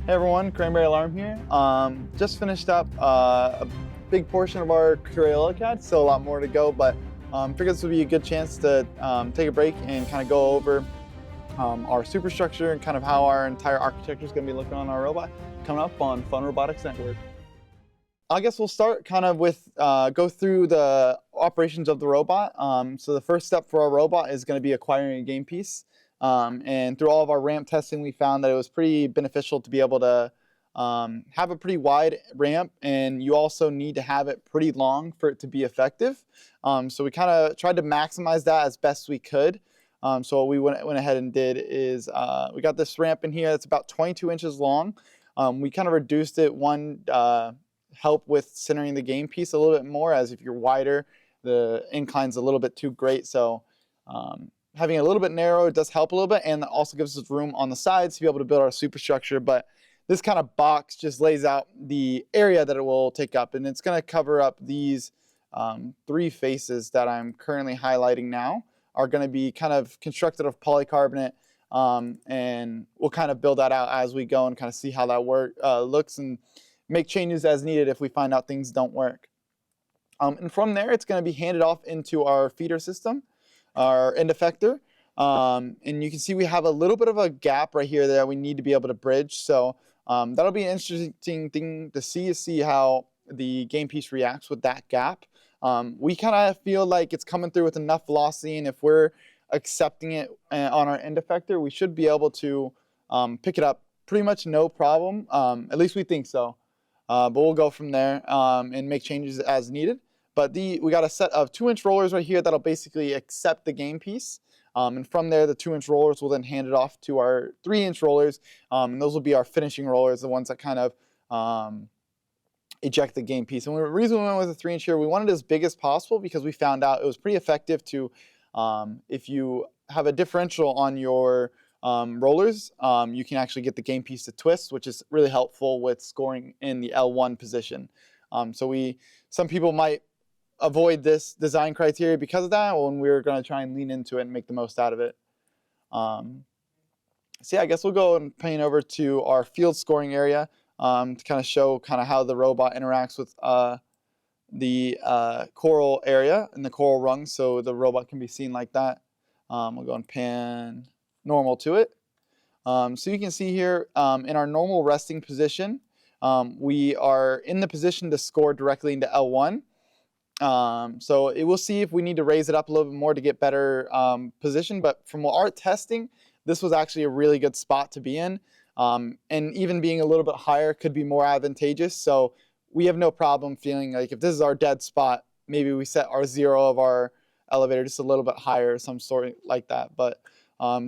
Hey everyone, Cranberry Alarm here. Just finished up a big portion of our Crayola CAD, still a lot more to go, but figured this would be a good chance to take a break and kind of go over our superstructure and kind of how our entire architecture is going to be looking on our robot coming up on Fun Robotics Network. I guess we'll start kind of with go through the operations of the robot. So the first step for our robot is going to be acquiring a game piece. And through all of our ramp testing, we found that it was pretty beneficial to be able to have a pretty wide ramp, and you also need to have it pretty long for it to be effective. So we kind of tried to maximize that as best we could. So what we went ahead and did is we got this ramp in here that's about 22 inches long. We kind of reduced it help with centering the game piece a little bit more, as if you're wider, the incline's a little bit too great. So having it a little bit narrow, it does help a little bit, and also gives us room on the sides to be able to build our superstructure. But this kind of box just lays out the area that it will take up, and it's going to cover up these three faces that I'm currently highlighting now. Are going to be kind of constructed of polycarbonate, and we'll kind of build that out as we go and kind of see how that looks and make changes as needed if we find out things don't work. And from there, it's going to be handed off into our feeder system, our end effector. And you can see we have a little bit of a gap right here that we need to be able to bridge. So that'll be an interesting thing to see how the game piece reacts with that gap. We kind of feel like it's coming through with enough velocity, and if we're accepting it on our end effector, we should be able to pick it up pretty much no problem. At least we think so. But we'll go from there and make changes as needed. But we got a set of 2-inch rollers right here that'll basically accept the game piece. And from there, the 2-inch rollers will then hand it off to our 3-inch rollers. And those will be our finishing rollers, the ones that kind of eject the game piece. And the reason we went with a 3-inch here, we wanted it as big as possible because we found out it was pretty effective to, if you have a differential on your rollers, you can actually get the game piece to twist, which is really helpful with scoring in the L1 position. Some people might avoid this design criteria because of that, when we're going to try and lean into it and make the most out of it. So yeah, I guess we'll go and pan over to our field scoring area to kind of show how the robot interacts with the coral area and the coral rung, so the robot can be seen like that. We'll go and pan normal to it. So you can see here in our normal resting position, we are in the position to score directly into L1. So we'll see if we need to raise it up a little bit more to get better position, but from our testing, this was actually a really good spot to be in. And even being a little bit higher could be more advantageous. So we have no problem feeling like if this is our dead spot, maybe we set our zero of our elevator just a little bit higher, some sort like that. But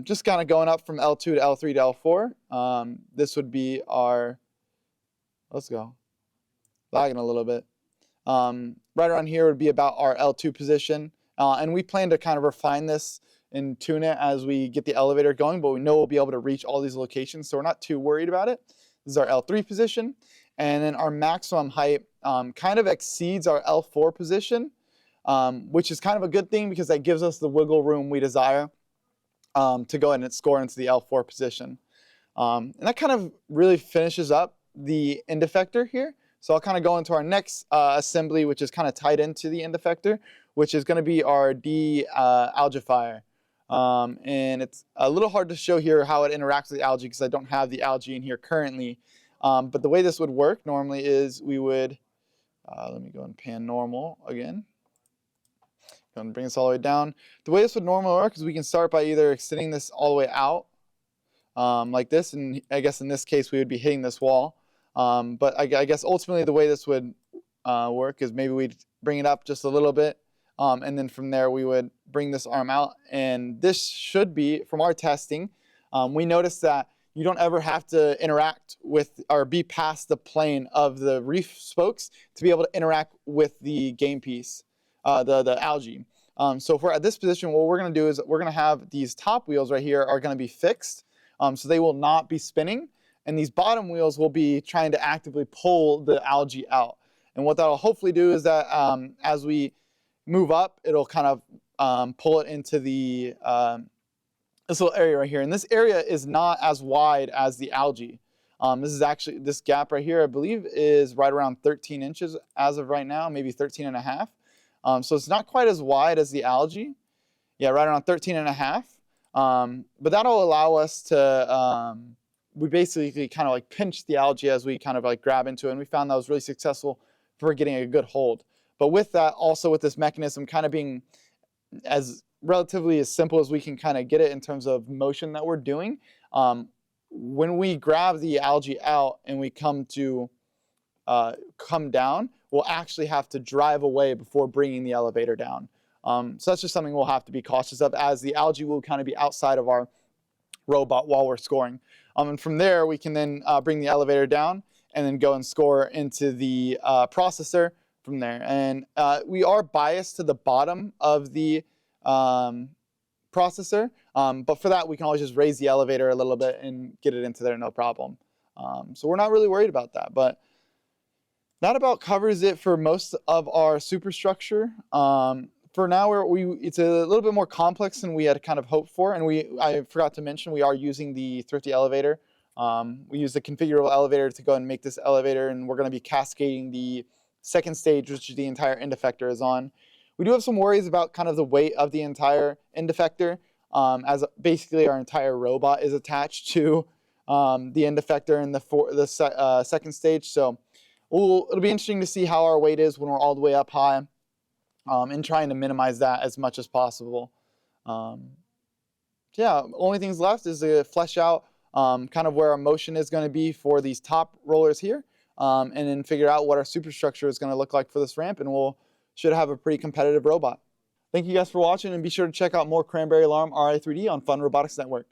just kind of going up from L2 to L3 to L4, this would be our, let's go, lagging a little bit. Right around here would be about our L2 position. And we plan to kind of refine this and tune it as we get the elevator going, but we know we'll be able to reach all these locations, so we're not too worried about it. This is our L3 position. And then our maximum height kind of exceeds our L4 position, which is kind of a good thing because that gives us the wiggle room we desire to go ahead and score into the L4 position. And that kind of really finishes up the end effector here. So I'll kind of go into our next assembly, which is kind of tied into the end effector, which is going to be our de-algifier. And it's a little hard to show here how it interacts with the algae because I don't have the algae in here currently. But the way this would work normally is we would, let me go and pan normal again. Go and bring this all the way down. The way this would normally work is we can start by either extending this all the way out like this, and I guess in this case we would be hitting this wall. But I guess ultimately the way this would work is maybe we'd bring it up just a little bit, and then from there we would bring this arm out. And this should be, from our testing, we noticed that you don't ever have to interact with or be past the plane of the reef spokes to be able to interact with the game piece, the algae. So if we're at this position, what we're going to do is we're going to have these top wheels right here are going to be fixed, so they will not be spinning. And these bottom wheels will be trying to actively pull the algae out. And what that'll hopefully do is that as we move up, it'll kind of pull it into the this little area right here. And this area is not as wide as the algae. This gap right here, I believe, is right around 13 inches as of right now, maybe 13 and a half. So it's not quite as wide as the algae. Yeah, right around 13 and a half. But that'll allow us to, we basically kind of like pinch the algae as we kind of like grab into it. And we found that was really successful for getting a good hold. But with that, also with this mechanism kind of being as relatively as simple as we can kind of get it in terms of motion that we're doing, when we grab the algae out and we come down, we'll actually have to drive away before bringing the elevator down. So that's just something we'll have to be cautious of, as the algae will kind of be outside of our robot while we're scoring. And from there, we can then bring the elevator down and then go and score into the processor from there. And we are biased to the bottom of the processor, but for that, we can always just raise the elevator a little bit and get it into there, no problem. So we're not really worried about that, but that about covers it for most of our superstructure. For now, it's a little bit more complex than we had kind of hoped for, and I forgot to mention we are using the Thrifty elevator. We use the configurable elevator to go and make this elevator, and we're going to be cascading the second stage, which the entire end effector is on. We do have some worries about kind of the weight of the entire end effector, as basically our entire robot is attached to the end effector in the second stage. So it'll be interesting to see how our weight is when we're all the way up high, and trying to minimize that as much as possible. Yeah, only things left is to flesh out kind of where our motion is going to be for these top rollers here, and then figure out what our superstructure is going to look like for this ramp, and we'll should have a pretty competitive robot. Thank you guys for watching, and be sure to check out more Cranberry Alarm Ri3D on Fun Robotics Network.